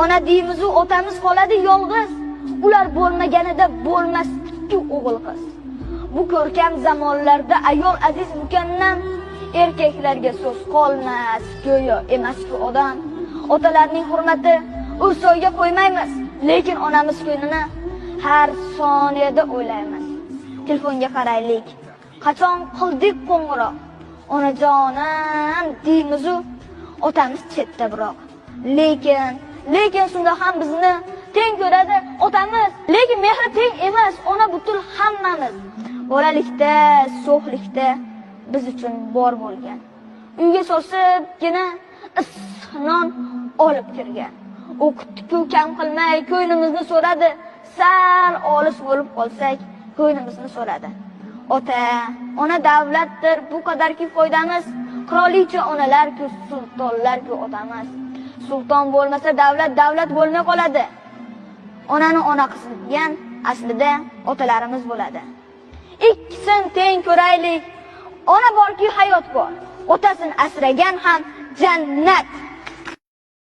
Ona deymiz, otamiz qoladi yolg'iz. Ular bo'lmaganida bo'lmas-ku o'g'il qiz. Bu ko'rkam zamonlarda ayol aziz mukamnam, erkaklarga so'z qolmas, go'yo emas-ku odam. Otalarning hurmati o'rsoyga qo'ymaymiz, lekin onamiz ko'nglini har soniyada o'ylaymiz. Telefonga qaraylik. Qachon qildik qo'ng'iroq? Onajonim deymiz, otamiz chetda biroq. Lekin shunda ham bizni teng ko'radi otamiz. Lekin mehri teng emas, ona butul hammamiz. Bolalikda, so'xlikda biz uchun bor bo'lgan. Uyga so'rsibgina issiq non olib kirgan. O'qitdi-ku kam qilmay, ko'ynimizni so'radi. Sal olis bo'lib qolsak, ko'ynimizni so'radi. Ona davlatdir, bu qadarki foydamiz. Qirolicha onalar-ku, sultonlar-ku otamiz. Sulton bo'lmasa davlat bo'lmay qoladi. Onani ona qilgan aslida otalarimiz bo'ladi. Ikkisin teng ko'raylik. Ona borki hayot bor. Otasini asragan ham jannat.